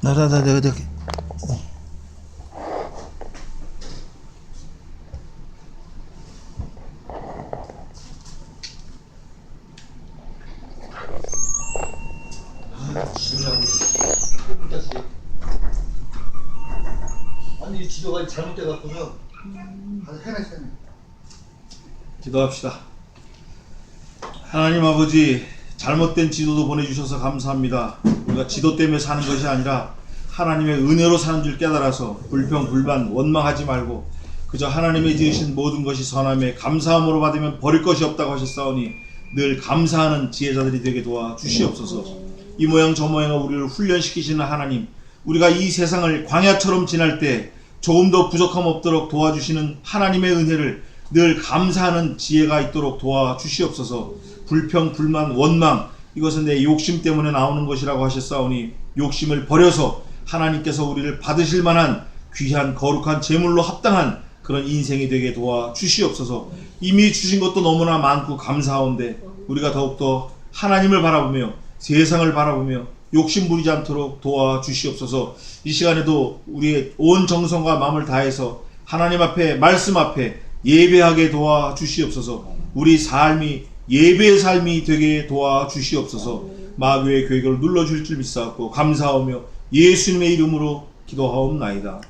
내가 아니 이 지도가 잘못돼 갖고는 한 해내. 기도합시다. 하나님 아버지, 잘못된 지도도 보내주셔서 감사합니다. 우리가 지도 때문에 사는 것이 아니라 하나님의 은혜로 사는 줄 깨달아서 불평, 불만, 원망하지 말고 그저 하나님의 지으신 모든 것이 선함에 감사함으로 받으면 버릴 것이 없다고 하셨사오니 늘 감사하는 지혜자들이 되게 도와 주시옵소서. 이 모양 저 모양 우리를 훈련시키시는 하나님, 우리가 이 세상을 광야처럼 지날 때 조금 더 부족함 없도록 도와주시는 하나님의 은혜를 늘 감사하는 지혜가 있도록 도와주시옵소서. 불평, 불만, 원망, 이것은 내 욕심 때문에 나오는 것이라고 하셨사오니 욕심을 버려서 하나님께서 우리를 받으실 만한 귀한 거룩한 제물로 합당한 그런 인생이 되게 도와주시옵소서. 이미 주신 것도 너무나 많고 감사한데 우리가 더욱더 하나님을 바라보며 세상을 바라보며 욕심 부리지 않도록 도와주시옵소서. 이 시간에도 우리의 온 정성과 마음을 다해서 하나님 앞에, 말씀 앞에 예배하게 도와주시옵소서. 우리 삶이 예배의 삶이 되게 도와주시옵소서. 마귀의 계획을 눌러줄 줄 믿사옵고 감사하며 예수님의 이름으로 기도하옵나이다.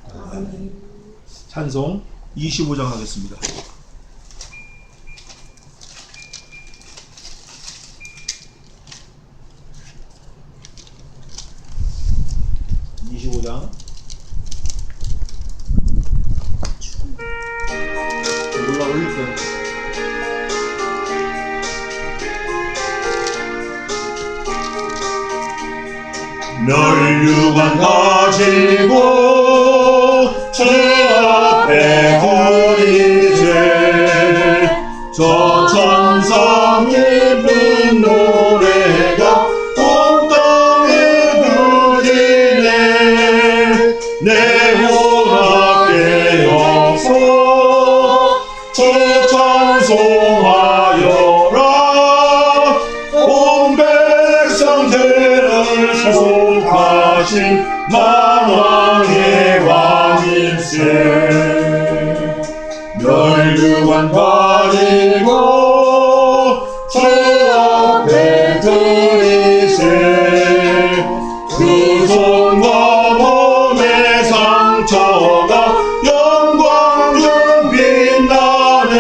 찬송 25장 하겠습니다. 올라 올릴 거예요. 멸류관 가지고 주 앞에 드리세 저 천성 깊은 노래가 온 땅에 들리네 내 혼합게 여서 주 찬송하여라 온 백성들을 수속하신 만왕의 왕일세 멸류관 가리고 주 앞에 드리세 그 손과 몸의 상처가 영광 중 빛나네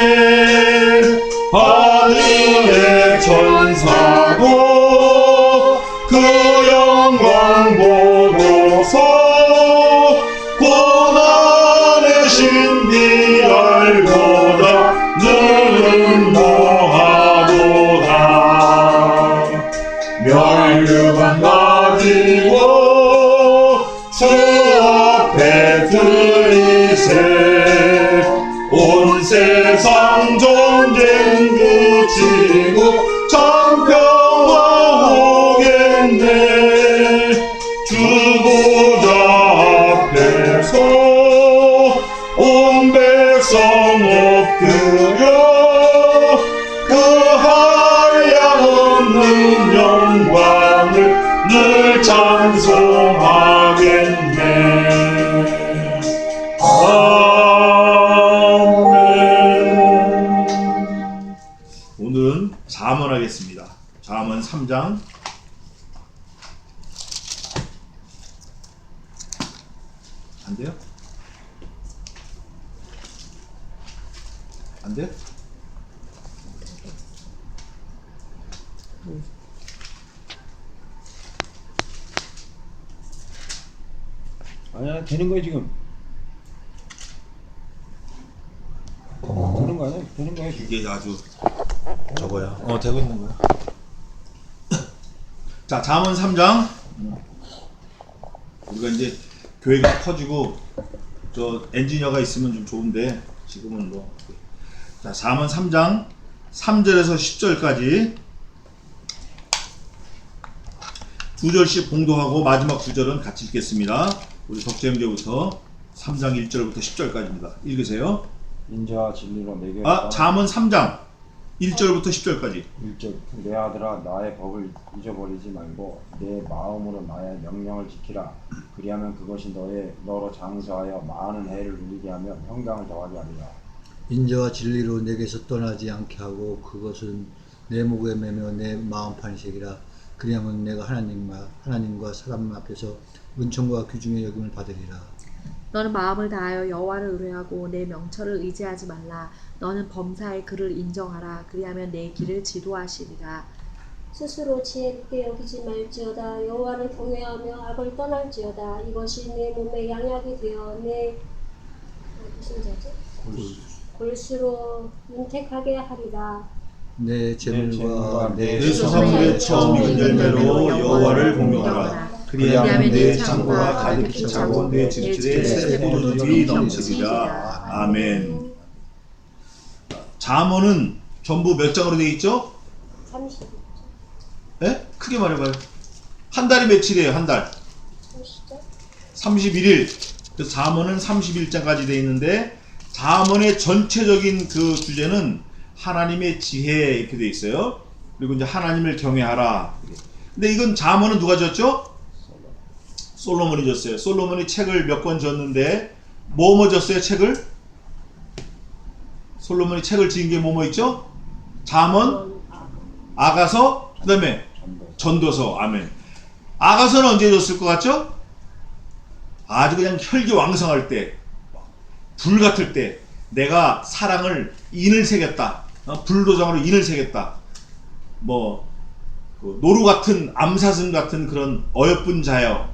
하늘의 천사도 그 영광 보고서 고난의 신비 알고자 늘 노하도다 멸류관 가지고 주 앞에 드리세 온 세상 전쟁 그치고 참평화 오겠네 주보자 앞에서 온 백성 엎드려 그 한량없는 영광을 늘 찬송하겠네 아멘. 오늘은 잠언하겠습니다. 잠언 3장 안 돼요? 안 돼? 아니야 되는 거야 지금. 되는 거 아니야? 되는 거야 지금. 이게 아주 저거야. 되고 있는 거야. 자, 잠언 3장. 우리가 이제 교회가 커지고 저 엔지니어가 있으면 좀 좋은데 지금은 뭐. 자, 잠언 3장 3절에서 10절까지 두 절씩 공도하고 마지막 두 절은 같이 읽겠습니다. 우리 덕재 형제부터 3장 1절부터 10절까지입니다. 읽으세요. 인자와 진리로 매개하라. 잠언 3장 1절부터 10절까지. 1절 내 아들아 나의 법을 잊어버리지 말고 내 마음으로 나의 명령을 지키라. 그리하면 그것이 너로 장수하여 많은 해를 누리게 하며 평강을 더하게 하리라. 인자와 진리로 내게서 떠나지 않게 하고 그것은 내 목에 매며 내 마음판식이라. 그리하면 내가 하나님과 사람 앞에서 은총과 귀중의 여김을 받으리라. 너는 마음을 다하여 여호와를 의뢰하고 내 명철을 의지하지 말라. 너는 범사에 그를 인정하라. 그리하면 내 길을 지도하시리라. 스스로 지혜롭게 여기지 말지어다. 여호와를 경외하며 악을 떠날지어다. 이것이 내 몸에 양약이 되어 내 무슨 자지? 골수로 윤택하게 하리라. 내 재물과 내 내 소산물의 처음 익은 열매로 여호와를 공경하라. 그리하면 내 창고가 가득히 차고 내 집들에 새 포도즙이 넘치리라. 아멘. 잠언은 전부 몇 장으로 되어 있죠? 30절. 예? 크게 말해봐요. 한 달이 며칠이에요? 한 달. 30절. 31일. 그래서 잠언은 31장까지 되어 있는데 잠언의 전체적인 그 주제는 하나님의 지혜 이렇게 되어 있어요. 그리고 이제 하나님을 경외하라. 근데 이건 잠언은 누가 졌죠? 솔로몬이 졌어요. 솔로몬이 책을 몇 권 졌는데 뭐뭐 졌어요? 책을? 솔로몬이 책을 지은 게 뭐뭐 있죠? 잠언, 아가서, 그 다음에 전도서. 아멘. 아가서는 언제 졌을 것 같죠? 아주 그냥 혈기왕성할 때, 불 같을 때 내가 사랑을 인을 새겼다. 불도장으로 인을 새겼다. 노루 같은 암사슴 같은 그런 어여쁜 자여.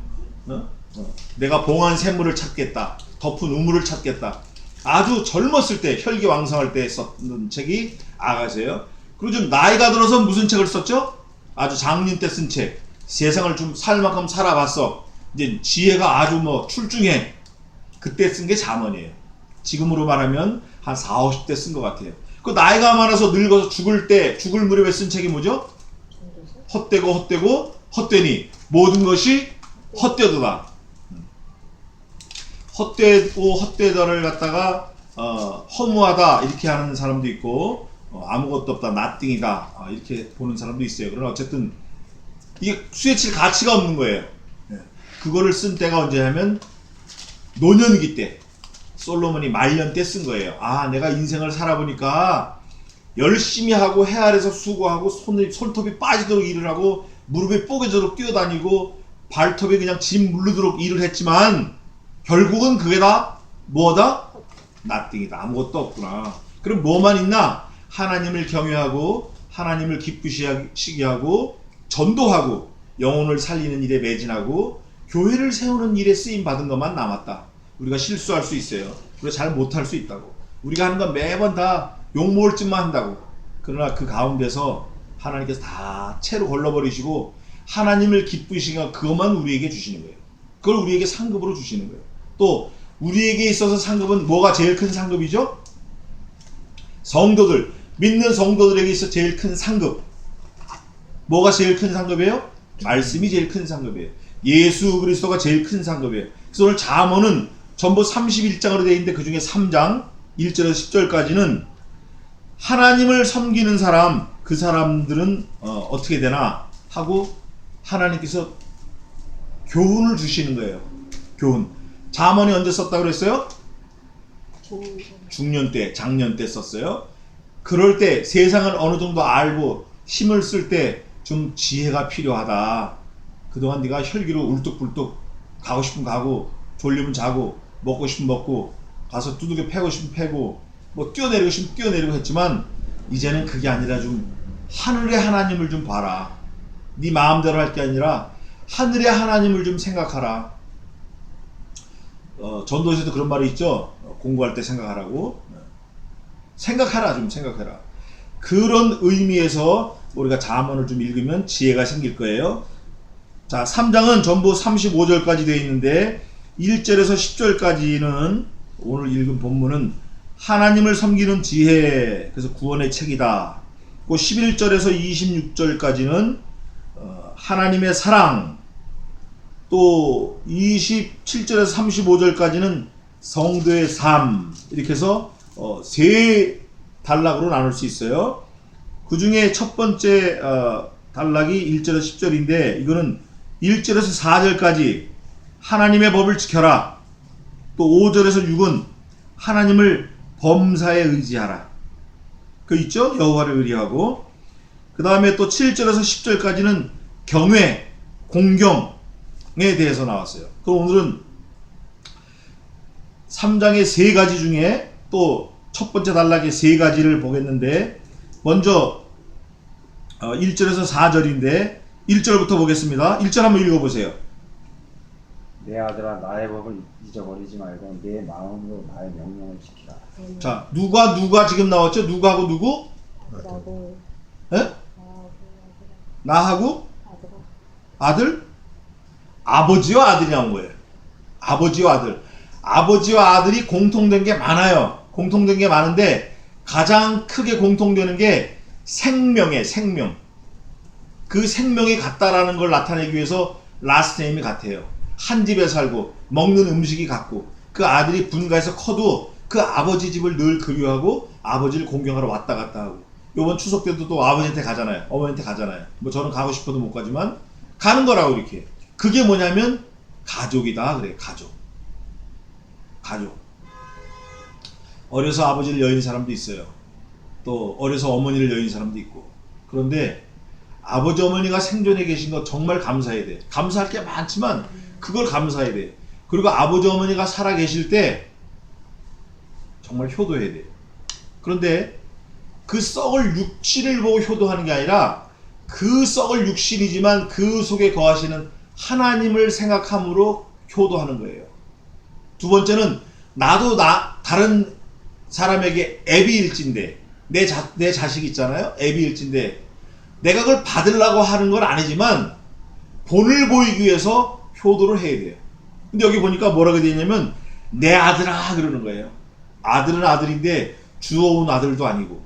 내가 봉한 샘물을 찾겠다. 덮은 우물을 찾겠다. 아주 젊었을 때 혈기왕성할 때 썼던 책이 아가서예요. 그리고 좀 나이가 들어서 무슨 책을 썼죠? 아주 장년 때 쓴 책. 세상을 좀 살 만큼 살아봤어. 이제 지혜가 아주 출중해. 그때 쓴 게 잠언이에요. 지금으로 말하면 한 40, 50대 쓴 것 같아요. 그 나이가 많아서 늙어서 죽을 무렵에 쓴 책이 뭐죠? 헛되고 헛되니 모든 것이 헛되도다. 헛되고 헛되다를 갖다가 허무하다 이렇게 하는 사람도 있고 아무것도 없다, nothing이다 이렇게 보는 사람도 있어요. 그러나 어쨌든 이게 수에 칠 가치가 없는 거예요. 그거를 쓴 때가 언제냐면 노년기 때, 솔로몬이 말년 때 쓴 거예요. 아, 내가 인생을 살아보니까 열심히 하고 해 아래서 수고하고 손톱이 빠지도록 일을 하고 무릎이 뽀개지도록 뛰어다니고 발톱이 그냥 짐 물르도록 일을 했지만 결국은 그게 다 뭐다? nothing이다. 아무것도 없구나. 그럼 뭐만 있나? 하나님을 경외하고 하나님을 기쁘시게 하고 전도하고 영혼을 살리는 일에 매진하고 교회를 세우는 일에 쓰임 받은 것만 남았다. 우리가 실수할 수 있어요. 우리가 잘 못할 수 있다고. 우리가 하는 건 매번 다 욕먹을 짓만 한다고. 그러나 그 가운데서 하나님께서 다 채로 걸러버리시고 하나님을 기쁘시게 그것만 우리에게 주시는 거예요. 그걸 우리에게 상급으로 주시는 거예요. 또 우리에게 있어서 상급은 뭐가 제일 큰 상급이죠? 성도들, 믿는 성도들에게 있어 제일 큰 상급. 뭐가 제일 큰 상급이에요? 말씀이 제일 큰 상급이에요. 예수 그리스도가 제일 큰 상급이에요. 그래서 오늘 잠언은 전부 31장으로 되어 있는데 그 중에 3장 1절에서 10절까지는 하나님을 섬기는 사람, 그 사람들은 어떻게 되나 하고 하나님께서 교훈을 주시는 거예요. 교훈. 잠언이 언제 썼다고 그랬어요? 중년 때, 장년 때 썼어요. 그럴 때 세상을 어느 정도 알고 힘을 쓸 때 좀 지혜가 필요하다. 그동안 네가 혈기로 울뚝불뚝 가고 싶으면 가고 졸리면 자고 먹고 싶으면 먹고 가서 두들겨 패고 싶으면 패고 뛰어내리고 싶으면 뛰어내리고 했지만 이제는 그게 아니라 좀 하늘의 하나님을 좀 봐라. 네 마음대로 할 게 아니라 하늘의 하나님을 좀 생각하라. 전도에서도 그런 말이 있죠. 공부할 때 생각하라고. 생각하라, 좀 생각해라. 그런 의미에서 우리가 잠언을 좀 읽으면 지혜가 생길 거예요. 자, 3장은 전부 35절까지 되어 있는데 1절에서 10절까지는 오늘 읽은 본문은 하나님을 섬기는 지혜, 그래서 구원의 책이다. 그 11절에서 26절까지는 하나님의 사랑, 또 27절에서 35절까지는 성도의 삶, 이렇게 해서 세 단락으로 나눌 수 있어요. 그 중에 첫 번째 단락이 1절에서 10절인데 이거는 1절에서 4절까지 하나님의 법을 지켜라. 또 5절에서 6은 하나님을 범사에 의지하라. 그 있죠? 여호와를 의리하고. 그 다음에 또 7절에서 10절까지는 경외, 공경에 대해서 나왔어요. 그럼 오늘은 3장의 3가지 중에 또 첫 번째 단락의 3가지를 보겠는데, 먼저 1절에서 4절인데 1절부터 보겠습니다. 1절 한번 읽어보세요. 내 아들아 나의 법을 잊어버리지 말고 내 마음으로 나의 명령을 지키라. 자, 누가 지금 나왔죠? 누구하고 누구? 나고 에? 나하고 아들아. 아들? 아버지와 아들이 나온 거예요. 아버지와 아들. 아버지와 아들이 공통된 게 많아요. 공통된 게 많은데 가장 크게 공통되는 게 생명이에요. 생명. 그 생명이 같다라는 걸 나타내기 위해서 라스트 네임이 같아요. 한 집에 살고 먹는 음식이 같고 그 아들이 분가해서 커도 그 아버지 집을 늘 그리워하고 아버지를 공경하러 왔다 갔다 하고, 요번 추석 때도 또 아버지한테 가잖아요. 어머니한테 가잖아요. 뭐 저는 가고 싶어도 못 가지만 가는 거라고 이렇게. 그게 뭐냐면 가족이다 그래. 가족. 어려서 아버지를 여인 사람도 있어요. 또 어려서 어머니를 여인 사람도 있고. 그런데 아버지 어머니가 생존해 계신 거 정말 감사해야 돼. 감사할 게 많지만 그걸 감사해야 돼. 그리고 아버지 어머니가 살아 계실 때 정말 효도해야 돼. 그런데 그 썩을 육신을 보고 효도하는 게 아니라 그 썩을 육신이지만 그 속에 거하시는 하나님을 생각함으로 효도하는 거예요. 두 번째는 나도 다른 사람에게 애비일진데 내 자식 있잖아요. 애비일진데 내가 그걸 받으려고 하는 건 아니지만 본을 보이기 위해서 효도를 해야 돼요. 근데 여기 보니까 뭐라고 되어 있냐면 내 아들아 그러는 거예요. 아들은 아들인데 주워온 아들도 아니고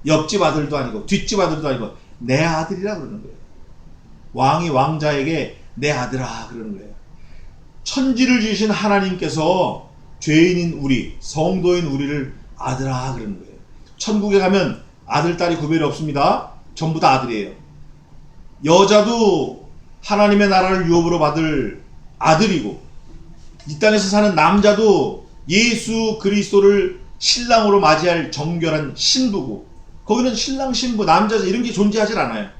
옆집 아들도 아니고 뒷집 아들도 아니고 내 아들이라 그러는 거예요. 왕이 왕자에게 내 아들아 그러는 거예요. 천지를 지으신 하나님께서 죄인인 우리, 성도인 우리를 아들아 그러는 거예요. 천국에 가면 아들, 딸이 구별이 없습니다. 전부 다 아들이에요. 여자도 하나님의 나라를 유업으로 받을 아들이고, 이 땅에서 사는 남자도 예수 그리스도를 신랑으로 맞이할 정결한 신부고, 거기는 신랑, 신부, 남자자 이런 게 존재하질 않아요.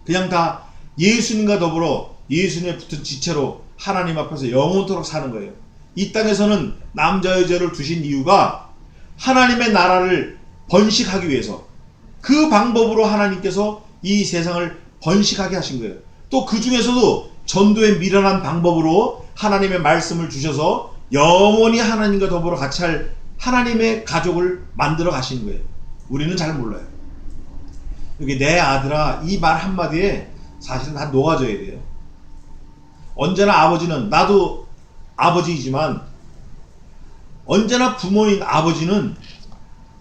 그냥 다 예수님과 더불어 예수님에 붙은 지체로 하나님 앞에서 영원토록 사는 거예요. 이 땅에서는 남자 여자를 두신 이유가 하나님의 나라를 번식하기 위해서, 그 방법으로 하나님께서 이 세상을 번식하게 하신 거예요. 또 그 중에서도 전도의 미련한 방법으로 하나님의 말씀을 주셔서 영원히 하나님과 더불어 같이 할 하나님의 가족을 만들어 가시는 거예요. 우리는 잘 몰라요. 여기 내 아들아 이 말 한마디에 사실은 다 녹아져야 돼요. 언제나 아버지는, 나도 아버지이지만 언제나 부모인 아버지는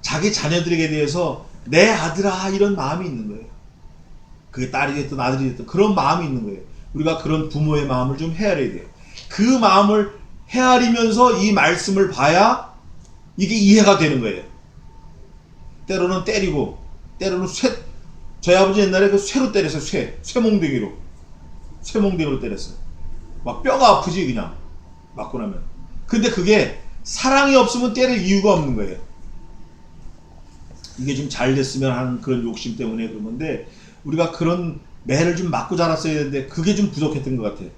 자기 자녀들에게 대해서 내 아들아 이런 마음이 있는 거예요. 그게 딸이 됐든 아들이 됐든 그런 마음이 있는 거예요. 우리가 그런 부모의 마음을 좀 헤아려야 돼요. 그 마음을 헤아리면서 이 말씀을 봐야 이게 이해가 되는 거예요. 때로는 때리고, 때로는 저희 아버지 옛날에 그 쇠로 때렸어요. 쇠몽댕이로 때렸어요. 막 뼈가 아프지 그냥 맞고 나면. 근데 그게 사랑이 없으면 때릴 이유가 없는 거예요. 이게 좀 잘 됐으면 하는 그런 욕심 때문에 그런 건데, 우리가 그런 매를 좀 맞고 자랐어야 되는데 그게 좀 부족했던 것 같아요.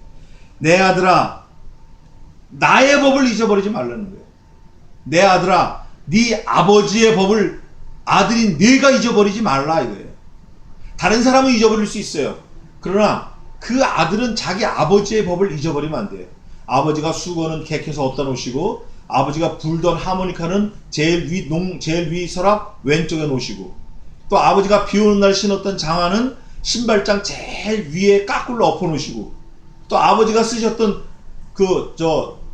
내 아들아 나의 법을 잊어버리지 말라는 거예요. 내 아들아 네 아버지의 법을 아들인 네가 잊어버리지 말라 이거예요. 다른 사람은 잊어버릴 수 있어요. 그러나 그 아들은 자기 아버지의 법을 잊어버리면 안 돼요. 아버지가 수건은 객해서 얻다 놓으시고, 아버지가 불던 하모니카는 제일 위 서랍 왼쪽에 놓으시고, 또 아버지가 비 오는 날 신었던 장화는 신발장 제일 위에 까꿀로 엎어 놓으시고, 또 아버지가 쓰셨던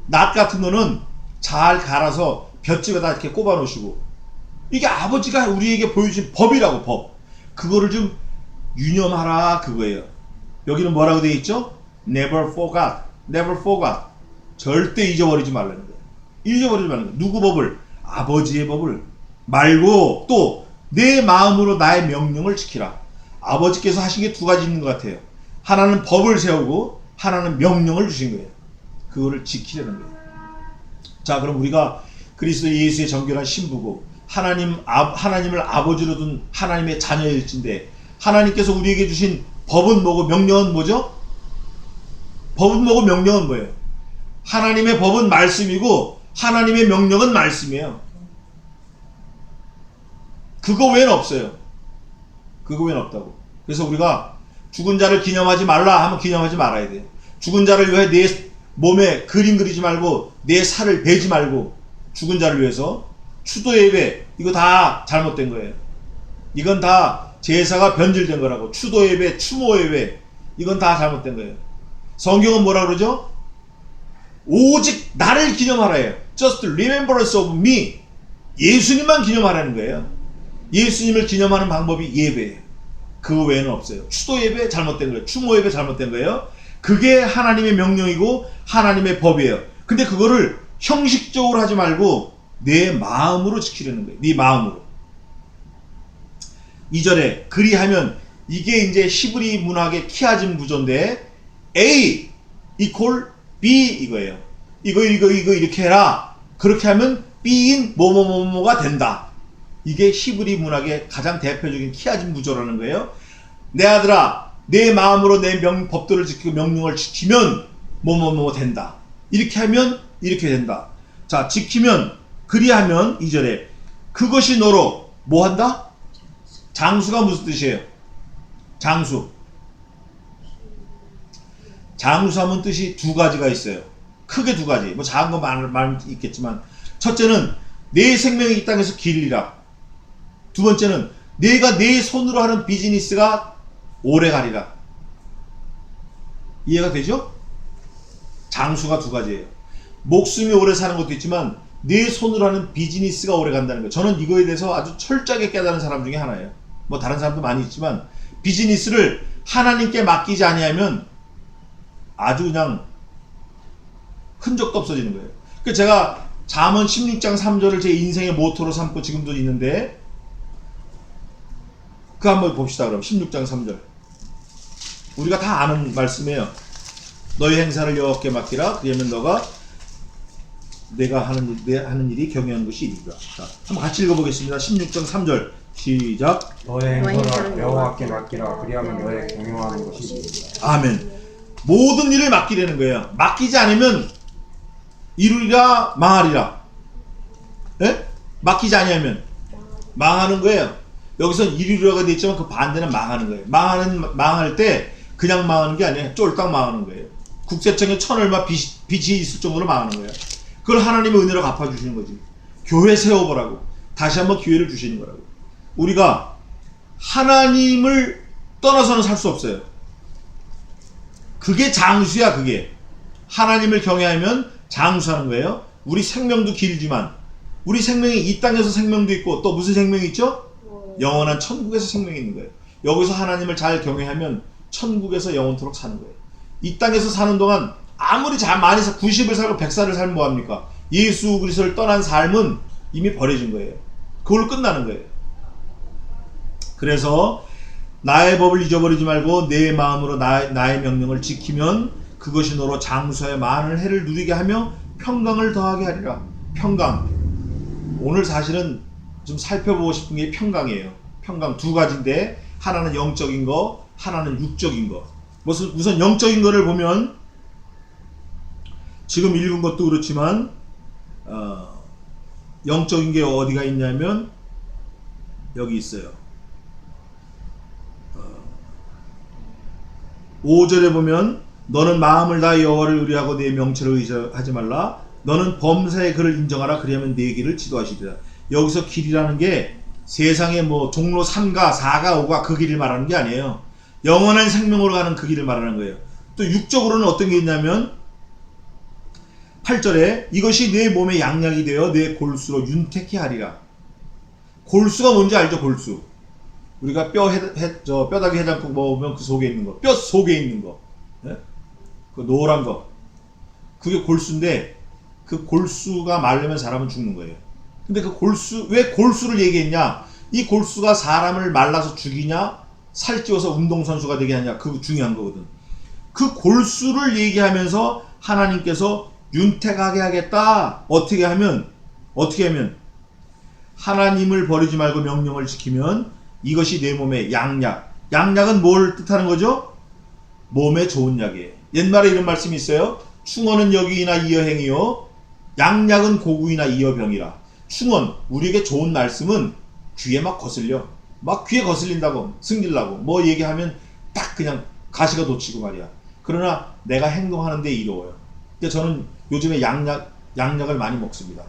낫 같은 거는 잘 갈아서 볏집에다 이렇게 꼽아 놓으시고, 이게 아버지가 우리에게 보여주신 법이라고, 법. 그거를 좀 유념하라 그거예요. 여기는 뭐라고 되어 있죠? Never forgot. Never forgot. 절대 잊어버리지 말라는 거예요. 잊어버리지 말라는 거예요. 누구 법을? 아버지의 법을 말고, 또 내 마음으로 나의 명령을 지키라. 아버지께서 하신 게 두 가지 있는 것 같아요. 하나는 법을 세우고 하나는 명령을 주신 거예요. 그거를 지키려는 거예요. 자, 그럼 우리가 그리스도 예수의 정결한 신부고 하나님을 아버지로 둔 하나님의 자녀일진데 하나님께서 우리에게 주신 법은 뭐고 명령은 뭐죠? 법은 뭐고 명령은 뭐예요? 하나님의 법은 말씀이고 하나님의 명령은 말씀이에요. 그거 외에는 없어요. 그거 외에는 없다고. 그래서 우리가 죽은 자를 기념하지 말라 하면 기념하지 말아야 돼요. 죽은 자를 위해 내 몸에 그림 그리지 말고 내 살을 베지 말고 죽은 자를 위해서 추도 예배 이거 다 잘못된 거예요. 이건 다 제사가 변질된 거라고. 추도 예배, 추모 예배 이건 다 잘못된 거예요. 성경은 뭐라 그러죠? 오직 나를 기념하라예요. Just remembrance of me. 예수님만 기념하라는 거예요. 예수님을 기념하는 방법이 예배예요. 그 외에는 없어요. 추도 예배 잘못된 거예요. 추모 예배 잘못된 거예요. 그게 하나님의 명령이고 하나님의 법이에요. 근데 그거를 형식적으로 하지 말고 내 마음으로 지키려는 거예요. 네 마음으로. 2절에 그리하면 이게 이제 히브리 문학의 키아즘 구조인데 A equal B 이거예요. 이거 이렇게 해라. 그렇게 하면 B인 뭐뭐뭐뭐가 된다. 이게 히브리 문학의 가장 대표적인 키아즘 구조라는 거예요. 내 아들아, 내 마음으로 내 법도를 지키고 명령을 지키면 뭐뭐뭐 된다. 이렇게 하면 이렇게 된다. 자, 지키면 그리하면 2절에 그것이 너로 뭐 한다? 장수가 무슨 뜻이에요? 장수. 장수하면 뜻이 두 가지가 있어요. 크게 두 가지. 뭐 작은 거 많이 있겠지만 첫째는 내 생명이 이 땅에서 길리라. 두 번째는 내가 내 손으로 하는 비즈니스가 오래 가리라. 이해가 되죠? 장수가 두 가지예요. 목숨이 오래 사는 것도 있지만 내 손으로 하는 비즈니스가 오래 간다는 거예요. 저는 이거에 대해서 아주 철저하게 깨달은 사람 중에 하나예요. 뭐 다른 사람도 많이 있지만 비즈니스를 하나님께 맡기지 아니하면 아주 그냥 흔적도 없어지는 거예요. 그래서 제가 잠언 16장 3절을 제 인생의 모토로 삼고 지금도 있는데 그 한번 봅시다. 그럼 16장 3절 우리가 다 아는 말씀이에요. 너희 행사를 여호와께 맡기라. 그러면 너가 내가 하는 일이 경외하는 것이 이리라. 자, 한번 같이 읽어보겠습니다. 16장 3절 시작. 너의 행사를 여호와께 맡기라. 그리하면 너의 경영하는 것이 이루리라. 아멘. 모든 일을 맡기라는 거예요. 맡기지 않으면 이루리라 망하리라. 예? 맡기지 않으면 망하는 거예요. 여기서 이루리라가 되어 있지만 그 반대는 망하는 거예요. 망할 때 그냥 망하는 게 아니에요. 쫄딱 망하는 거예요. 국세청에 천얼마 빚이 있을 정도로 망하는 거예요. 그걸 하나님의 은혜로 갚아주시는 거지. 교회 세워보라고. 다시 한번 기회를 주시는 거라고. 우리가 하나님을 떠나서는 살 수 없어요. 그게 장수야. 그게 하나님을 경외하면 장수하는 거예요. 우리 생명도 길지만 우리 생명이 이 땅에서 생명도 있고 또 무슨 생명이 있죠? 영원한 천국에서 생명이 있는 거예요. 여기서 하나님을 잘 경외하면 천국에서 영원토록 사는 거예요. 이 땅에서 사는 동안 아무리 많이 90을 살고 100살을 살면 뭐합니까? 예수 그리스도를 떠난 삶은 이미 버려진 거예요. 그걸로 끝나는 거예요. 그래서 나의 법을 잊어버리지 말고 내 마음으로 나의 명령을 지키면 그것이 너로 장수하여 많은 해를 누리게 하며 평강을 더하게 하리라. 평강. 오늘 사실은 좀 살펴보고 싶은 게 평강이에요. 평강 두 가지인데 하나는 영적인 거, 하나는 육적인 거. 우선 영적인 거를 보면 지금 읽은 것도 그렇지만 영적인 게 어디가 있냐면 여기 있어요. 5절에 보면 너는 마음을 다해 여호와를 의뢰하고 내 명철을 의지하지 말라. 너는 범사의 그를 인정하라. 그리하면 내 길을 지도하시리라. 여기서 길이라는 게 세상의 뭐 종로 3가 4가 5가 그 길을 말하는 게 아니에요. 영원한 생명으로 가는 그 길을 말하는 거예요. 또 육적으로는 어떤 게 있냐면 8절에 이것이 내 몸의 양약이 되어 내 골수로 윤택케 하리라. 골수가 뭔지 알죠? 골수. 우리가 뼈다귀 해장국 먹으면 그 속에 있는 거, 뼈 속에 있는 거, 네? 그 노란 거, 그게 골수인데 그 골수가 마르면 사람은 죽는 거예요. 근데 그 골수, 왜 골수를 얘기했냐? 이 골수가 사람을 말라서 죽이냐 살찌워서 운동선수가 되게 하냐, 그거 중요한 거거든. 그 골수를 얘기하면서 하나님께서 윤택하게 하겠다. 어떻게 하면 하나님을 버리지 말고 명령을 지키면 이것이 내 몸의 양약. 양약은 뭘 뜻하는 거죠? 몸에 좋은 약이에요. 옛말에 이런 말씀이 있어요. 충언은 여기이나 이어행이요 양약은 고구이나 이어병이라. 충언, 우리에게 좋은 말씀은 귀에 막 거슬려. 막 귀에 거슬린다고, 승질나고 뭐 얘기하면 딱 그냥 가시가 돋치고 말이야. 그러나 내가 행동하는데 이로워요. 그러니까 저는 요즘에 양약을 많이 먹습니다.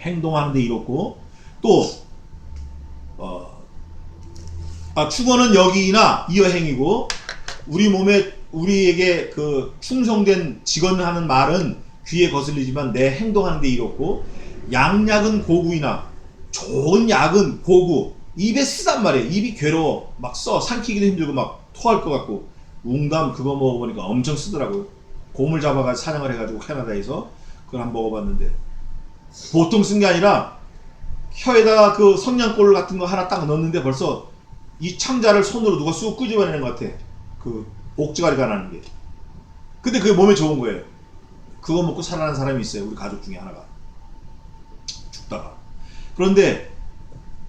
행동하는데 이롭고, 또 충언은 여기이나 이어행이고, 우리 몸에 우리에게 그 충성된 직언하는 말은 귀에 거슬리지만 내 행동하는데 이롭고, 양약은 고구이나, 좋은 약은 고구, 입에 쓰단 말이에요. 입이 괴로워, 막 써, 삼키기도 힘들고 막 토할 것 같고. 웅담 그거 먹어보니까 엄청 쓰더라고요. 곰을 잡아가지고 사냥을 해가지고 캐나다에서 그걸 한번 먹어봤는데, 보통 쓴 게 아니라 혀에다가 그 성냥골 같은 거 하나 딱 넣는데 벌써 이 창자를 손으로 누가 쑥 끄집어내는 것 같아. 그 옥지가리가 나는 게. 근데 그게 몸에 좋은 거예요. 그거 먹고 살아난 사람이 있어요. 우리 가족 중에 하나가 죽다가. 그런데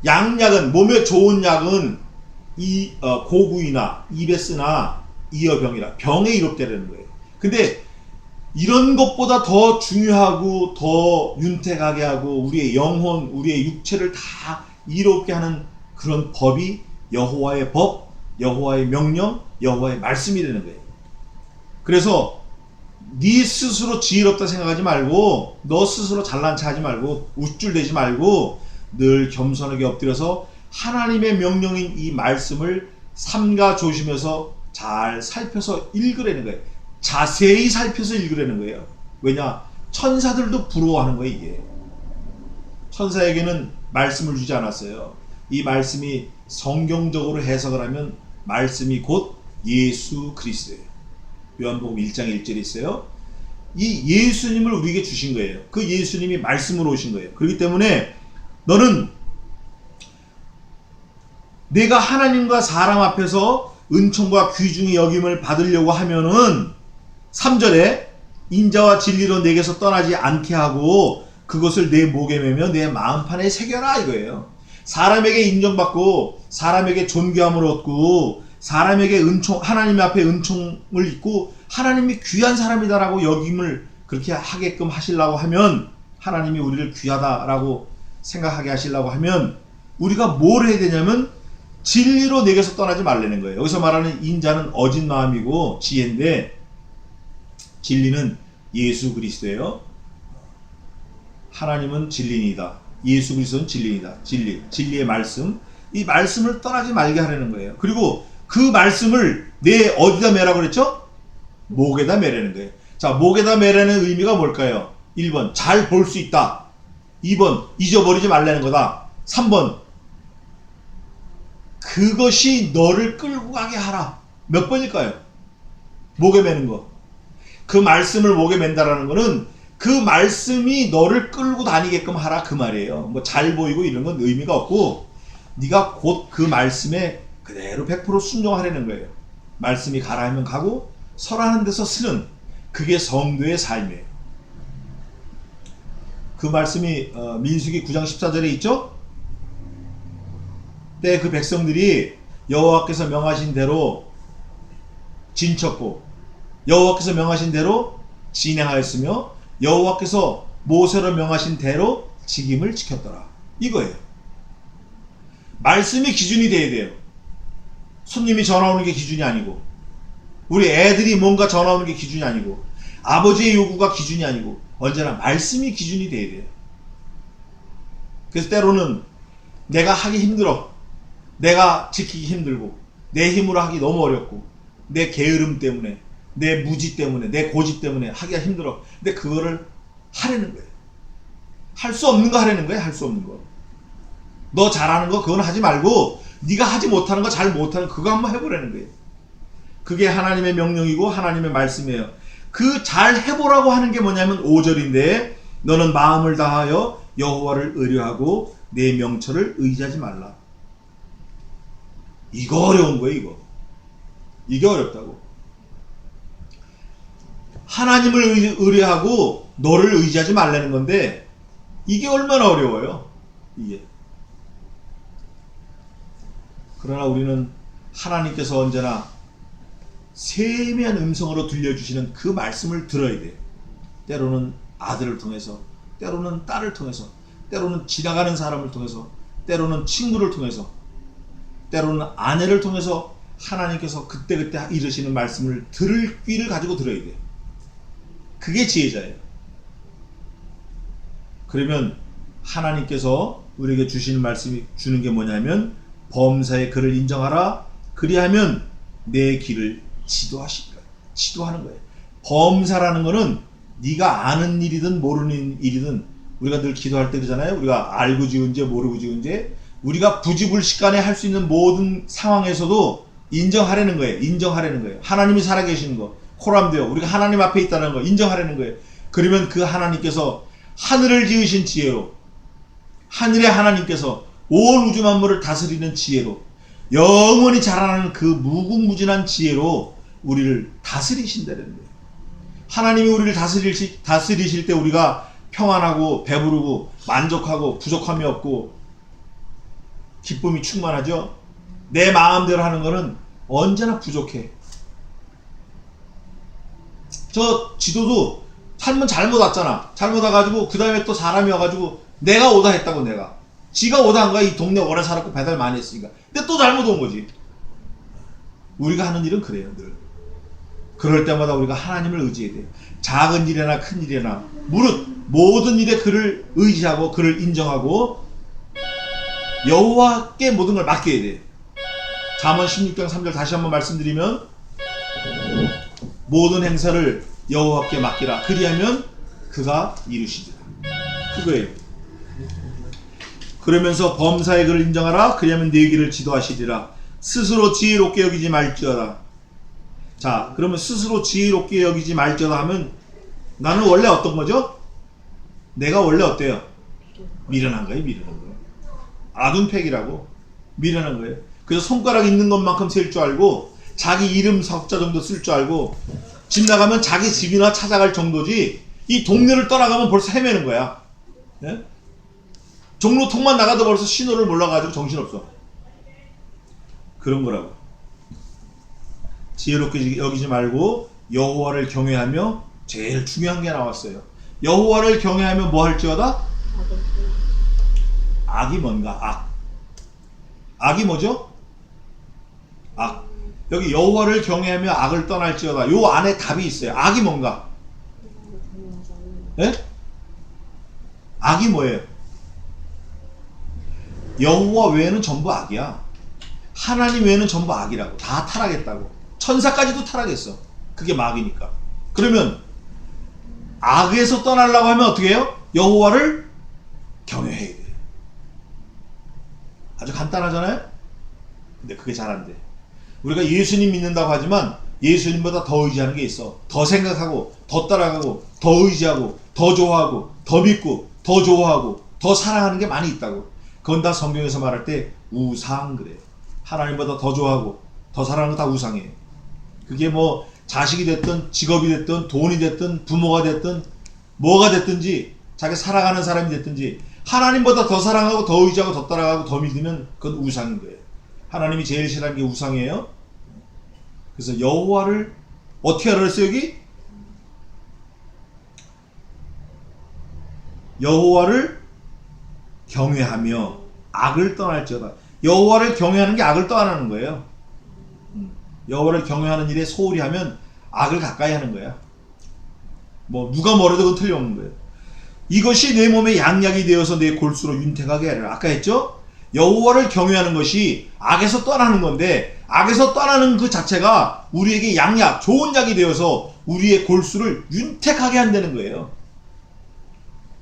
양약은, 몸에 좋은 약은 이 고구이나 입에 쓰나 이어병이라, 병에 이롭다라는 거예요. 근데 이런 것보다 더 중요하고 더 윤택하게 하고 우리의 영혼, 우리의 육체를 다 이롭게 하는 그런 법이 여호와의 법, 여호와의 명령, 여호와의 말씀이 되는 거예요. 그래서 네 스스로 지혜롭다 생각하지 말고, 너 스스로 잘난 체 하지 말고, 우쭐대지 말고, 늘 겸손하게 엎드려서 하나님의 명령인 이 말씀을 삼가 조심해서 잘 살펴서 읽으라는 거예요. 자세히 살펴서 읽으라는 거예요. 왜냐? 천사들도 부러워하는 거예요. 이게 천사에게는 말씀을 주지 않았어요. 이 말씀이 성경적으로 해석을 하면 말씀이 곧 예수 그리스도예요. 요한복음 1장 1절에 있어요. 이 예수님을 우리에게 주신 거예요. 그 예수님이 말씀으로 오신 거예요. 그렇기 때문에 너는 내가 하나님과 사람 앞에서 은총과 귀중히 여김을 받으려고 하면은 3절에 인자와 진리로 내게서 떠나지 않게 하고 그것을 내 목에 매며 내 마음판에 새겨라 이거예요. 사람에게 인정받고 사람에게 존귀함을 얻고 사람에게 은총, 하나님 앞에 은총을 입고 하나님이 귀한 사람이다라고 여김을 그렇게 하게끔 하시려고 하면, 하나님이 우리를 귀하다라고 생각하게 하시려고 하면 우리가 뭘 해야 되냐면 진리로 내게서 떠나지 말라는 거예요. 여기서 말하는 인자는 어진 마음이고 지혜인데, 진리는 예수 그리스도예요. 하나님은 진리이다. 예수 그리스도는 진리이다. 진리의 말씀, 이 말씀을 떠나지 말게 하라는 거예요. 그리고 그 말씀을 내 어디다 매라고 그랬죠? 목에다 매라는 거예요. 자, 목에다 매라는 의미가 뭘까요? 1번 잘 볼 수 있다. 2번 잊어버리지 말라는 거다. 3번 그것이 너를 끌고 가게 하라. 몇 번일까요? 목에 매는 거. 그 말씀을 목에 맨다라는 거는 그 말씀이 너를 끌고 다니게끔 하라 그 말이에요. 뭐 잘 보이고 이런 건 의미가 없고, 네가 곧 그 말씀에 그대로 100% 순종하라는 거예요. 말씀이 가라 하면 가고 서라는 데서 서는, 그게 성도의 삶이에요. 그 말씀이 민수기 9장 14절에 있죠? 때 그 백성들이 여호와께서 명하신 대로 진쳤고 여호와께서 명하신 대로 진행하였으며 여호와께서 모세로 명하신 대로 직임을 지켰더라. 이거예요. 말씀이 기준이 돼야 돼요. 손님이 전화 오는 게 기준이 아니고, 우리 애들이 뭔가 전화 오는 게 기준이 아니고, 아버지의 요구가 기준이 아니고, 언제나 말씀이 기준이 돼야 돼요. 그래서 때로는 내가 하기 힘들어, 내가 지키기 힘들고, 내 힘으로 하기 너무 어렵고, 내 게으름 때문에, 내 무지 때문에, 내 고집 때문에 하기가 힘들어. 근데 그거를 하라는 거예요. 할 수 없는 거 하라는 거예요. 할 수 없는 거. 너 잘하는 거 그건 하지 말고 네가 하지 못하는 거, 잘 못하는 그거 한번 해보라는 거예요. 그게 하나님의 명령이고 하나님의 말씀이에요. 그 잘 해보라고 하는 게 뭐냐면 5절인데, 너는 마음을 다하여 여호와를 의뢰하고 내 명철을 의지하지 말라. 이거 어려운 거예요, 이거. 이게 어렵다고. 하나님을 의뢰하고 너를 의지하지 말라는 건데 이게 얼마나 어려워요, 이게. 그러나 우리는 하나님께서 언제나 세미한 음성으로 들려주시는 그 말씀을 들어야 돼. 때로는 아들을 통해서, 때로는 딸을 통해서, 때로는 지나가는 사람을 통해서, 때로는 친구를 통해서, 때로는 아내를 통해서 하나님께서 그때그때 이르시는 말씀을 들을 귀를 가지고 들어야 돼. 그게 지혜자예요. 그러면 하나님께서 우리에게 주시는 말씀이 주는 게 뭐냐면 범사의 그를 인정하라. 그리하면 내 길을 지도하시리라. 지도하는 거예요. 범사라는 거는 네가 아는 일이든 모르는 일이든 우리가 늘 기도할 때 그러잖아요. 우리가 알고 지은 죄 모르고 지은 죄 우리가 부지불식간에 할 수 있는 모든 상황에서도 인정하라는 거예요. 인정하라는 거예요. 하나님이 살아계시는 거 호람되어 우리가 하나님 앞에 있다는 거 인정하라는 거예요. 그러면 그 하나님께서 하늘을 지으신 지혜로 하늘의 하나님께서 온 우주 만물을 다스리는 지혜로 영원히 자라나는 그 무궁무진한 지혜로 우리를 다스리신다는 거예요. 하나님이 우리를 다스리실 때 우리가 평안하고 배부르고 만족하고 부족함이 없고 기쁨이 충만하죠. 내 마음대로 하는 거는 언제나 부족해. 저 지도도 한번 잘못 왔잖아. 잘못 와가지고 그 다음에 또 사람이 와가지고 내가 오다 했다고. 내가 지가 오다 한 거야. 이 동네 오래 살았고 배달 많이 했으니까. 근데 또 잘못 온 거지. 우리가 하는 일은 그래요. 늘 그럴 때마다 우리가 하나님을 의지해야 돼요. 작은 일이나 큰 일이나 무릇 모든 일에 그를 의지하고 그를 인정하고 여호와께 모든 걸 맡겨야 돼요. 잠언 16장 3절 다시 한번 말씀드리면 모든 행사를 여호와께 맡기라. 그리하면 그가 이루시리라. 그거예요. 그러면서 범사의 그를 인정하라. 그리하면 네 길을 지도하시리라. 스스로 지혜롭게 여기지 말지어다. 자, 그러면 스스로 지혜롭게 여기지 말지어다 하면 나는 원래 어떤 거죠? 내가 원래 어때요? 미련한 거예요. 미련한 거예요. 아둔팩이라고. 미련한 거예요. 그래서 손가락 있는 것만큼 셀 줄 알고 자기 이름 석자 정도 쓸 줄 알고 집 나가면 자기 집이나 찾아갈 정도지 이 동네를 떠나가면 벌써 헤매는 거야. 예? 종로통만 나가도 벌써 신호를 몰라가지고 정신없어. 그런 거라고. 지혜롭게 여기지 말고 여호와를 경외하며 제일 중요한 게 나왔어요. 여호와를 경외하며 뭐 할지어다? 악이 뭔가? 악. 악이 뭐죠? 악. 여기 여호와를 경외하며 악을 떠날지어다. 요 안에 답이 있어요. 악이 뭔가? 예? 악이 뭐예요? 여호와 외에는 전부 악이야. 하나님 외에는 전부 악이라고. 다 타락했다고. 천사까지도 타락했어. 그게 마귀니까. 그러면 악에서 떠나려고 하면 어떻게 해요? 여호와를 경외해야 돼. 아주 간단하잖아요? 근데 그게 잘 안 돼. 우리가 예수님 믿는다고 하지만 예수님보다 더 의지하는 게 있어. 더 생각하고 더 따라가고 더 의지하고 더 좋아하고 더 믿고 더 좋아하고 더 사랑하는 게 많이 있다고. 그건 다 성경에서 말할 때 우상 그래. 하나님보다 더 좋아하고 더 사랑하는 거 다 우상이에요. 그게 뭐 자식이 됐든 직업이 됐든 돈이 됐든 부모가 됐든 뭐가 됐든지 자기 사랑하는 사람이 됐든지 하나님보다 더 사랑하고 더 의지하고 더 따라가고 더 믿으면 그건 우상인 거예요. 하나님이 제일 싫어하는 게 우상이에요. 그래서 여호와를 어떻게 하라 그랬어요 여기? 여호와를 경외하며 악을 떠날지어다. 여호와를 경외하는 게 악을 떠나는 거예요. 여호와를 경외하는 일에 소홀히 하면 악을 가까이 하는 거야. 뭐 누가 뭐래도 그건 틀림없는 거예요. 이것이 내 몸에 양약이 되어서 내 골수로 윤택하게 하리라. 아까 했죠? 여호와를 경외하는 것이 악에서 떠나는 건데 악에서 떠나는 그 자체가 우리에게 양약, 좋은 약이 되어서 우리의 골수를 윤택하게 한다는 거예요.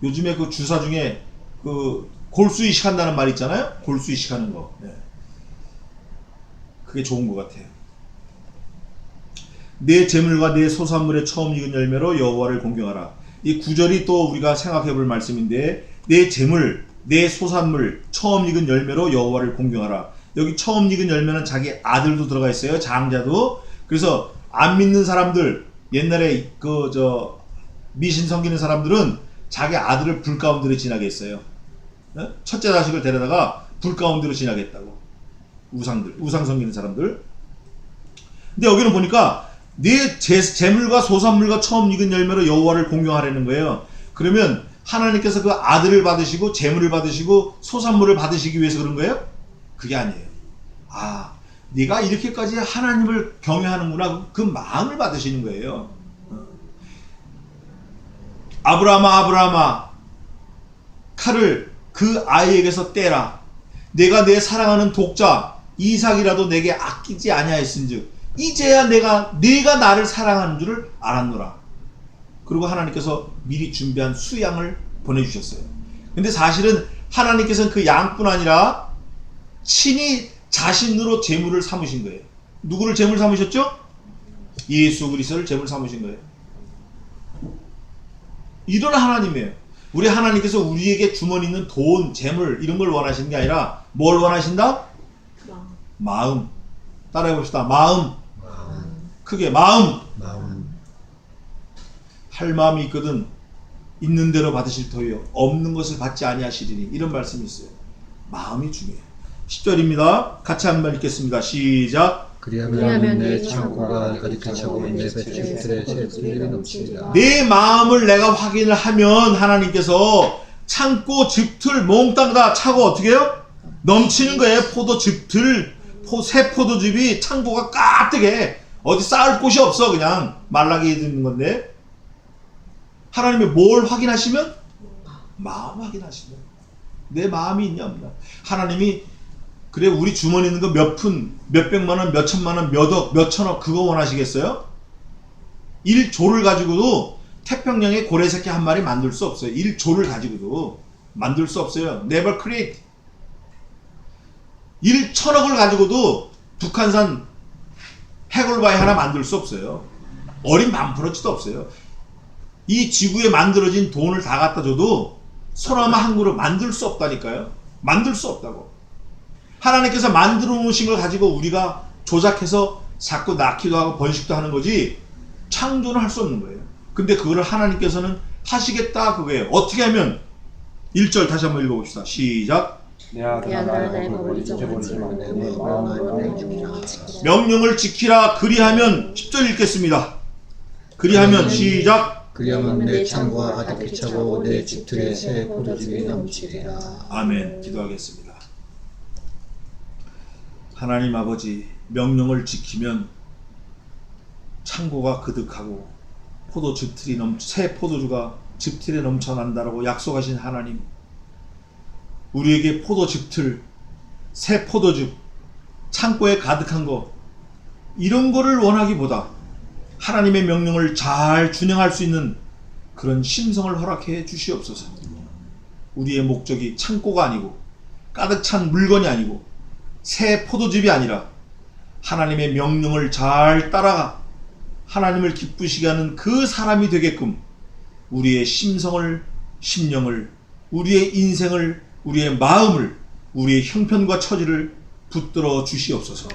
요즘에 그 주사 중에 그 골수 이식한다는 말 있잖아요. 골수 이식하는 거. 네. 그게 좋은 것 같아요. 내 재물과 내 소산물의 처음 익은 열매로 여호와를 공경하라. 이 구절이 또 우리가 생각해 볼 말씀인데 내 재물, 내 소산물 처음 익은 열매로 여호와를 공경하라. 여기 처음 익은 열매는 자기 아들도 들어가 있어요. 장자도. 그래서 안 믿는 사람들, 옛날에 미신 섬기는 사람들은 자기 아들을 불 가운데로 지나게 했어요. 첫째 자식을 데려다가 불 가운데로 지나게 했다고. 우상 섬기는 사람들. 근데 여기는 보니까 네 재물과 소산물과 처음 익은 열매로 여호와를 공경하라는 거예요. 그러면 하나님께서 그 아들을 받으시고 재물을 받으시고 소산물을 받으시기 위해서 그런 거예요? 그게 아니에요. 아, 네가 이렇게까지 하나님을 경외하는구나. 그 마음을 받으시는 거예요. 아브라함아, 칼을 그 아이에게서 떼라. 내가 내 사랑하는 독자 이삭이라도 내게 아끼지 아니하였은즉 이제야 네가 나를 사랑하는 줄을 알았노라. 그리고 하나님께서 미리 준비한 수양을 보내주셨어요. 근데 사실은 하나님께서는 그 양뿐 아니라 친히 자신으로 제물을 삼으신 거예요. 누구를 제물 삼으셨죠? 예수 그리스도를 제물 삼으신 거예요. 이런 하나님이에요. 우리 하나님께서 우리에게 주머니 있는 돈, 재물 이런 걸 원하시는 게 아니라 뭘 원하신다? 마음. 따라해 봅시다. 마음. 크게 마음. 할 마음이 있거든 있는 대로 받으실 터이요 없는 것을 받지 아니하시리니. 이런 말씀이 있어요. 마음이 중요해요. 10절입니다. 같이 한번 읽겠습니다. 시작. 그리하면 내 창고가 가득히 차고 내 배출들의 샘들이 넘치리라. 내 마음을 내가 확인을 하면 하나님께서 창고 즙틀 몽땅 다 차고 어떻게 해요? 넘치는 거예요. 새 포도즙이 창고가 가득해. 어디 쌓을 곳이 없어. 그냥 말라게 있는 건데, 하나님이 뭘 확인하시면? 마음 확인하시면. 내 마음이 있냐 없냐. 하나님이 그래 우리 주머니 있는 거 몇 푼, 몇 백만 원, 몇 천만 원, 몇 억, 몇 천억 그거 원하시겠어요? 1조를 가지고도 태평양에 고래새끼 한 마리 만들 수 없어요. 1조를 가지고도 만들 수 없어요. Never create. 1천억을 가지고도 북한산 해골바위 하나 만들 수 없어요. 어린 만푸러지도 없어요. 이 지구에 만들어진 돈을 다 갖다 줘도 소나무 한 그루 만들 수 없다니까요. 만들 수 없다고. 하나님께서 만들어 놓으신 걸 가지고 우리가 조작해서 자꾸 낳기도 하고 번식도 하는 거지 창조는 할 수 없는 거예요. 근데 그거를 하나님께서는 하시겠다 그거예요. 어떻게 하면? 1절 다시 한번 읽어봅시다. 시작. 내 아들아 나의 법을 잊어버리지 말고 내 마음으로 지키라. 명령을 지키라. 그리하면 10절 읽겠습니다. 그리하면 시작. 그리하면 내 창고가 가득히 차고 내 집들의 새 포도즙이 넘치리라. 아멘. 기도하겠습니다. 하나님 아버지, 명령을 지키면 창고가 그득하고 새 포도주가 즙틀에 넘쳐난다라고 약속하신 하나님, 우리에게 포도즙틀, 새 포도즙, 창고에 가득한 거 이런 거를 원하기보다 하나님의 명령을 잘 준행할 수 있는 그런 심성을 허락해 주시옵소서. 우리의 목적이 창고가 아니고 가득 찬 물건이 아니고 새 포도즙이 아니라 하나님의 명령을 잘 따라가 하나님을 기쁘시게 하는 그 사람이 되게끔 우리의 심성을, 심령을, 우리의 인생을, 우리의 마음을, 우리의 형편과 처지를 붙들어 주시옵소서.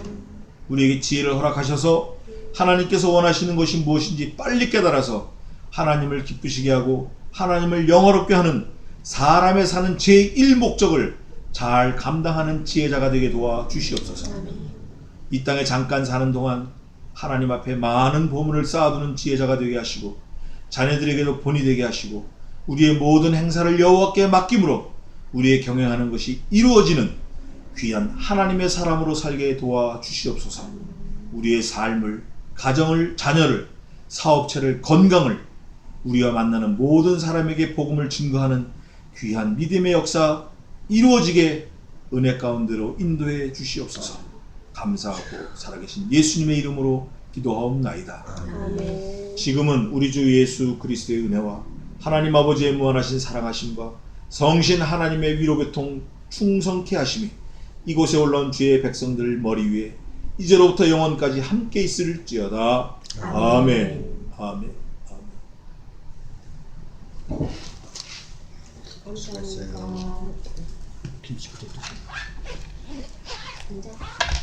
우리에게 지혜를 허락하셔서 하나님께서 원하시는 것이 무엇인지 빨리 깨달아서 하나님을 기쁘시게 하고 하나님을 영화롭게 하는 사람의 사는 제1목적을 잘 감당하는 지혜자가 되게 도와 주시옵소서. 이 땅에 잠깐 사는 동안 하나님 앞에 많은 보물을 쌓아두는 지혜자가 되게 하시고 자녀들에게도 본이 되게 하시고 우리의 모든 행사를 여호와께 맡김으로 우리의 경영하는 것이 이루어지는 귀한 하나님의 사람으로 살게 도와 주시옵소서. 우리의 삶을, 가정을, 자녀를, 사업체를, 건강을, 우리와 만나는 모든 사람에게 복음을 증거하는 귀한 믿음의 역사 이루어지게 은혜 가운데로 인도해 주시옵소서. 감사하고 살아계신 예수님의 이름으로 기도하옵나이다. 아멘. 지금은 우리 주 예수 그리스도의 은혜와 하나님 아버지의 무한하신 사랑하심과 성신 하나님의 위로교통 충성케 하심이 이곳에 올라온 주의 백성들 머리 위에 이제로부터 영원까지 함께 있을지어다. 아멘. 아멘. 아멘. 수고했어요. 김치 그대로. 앉아.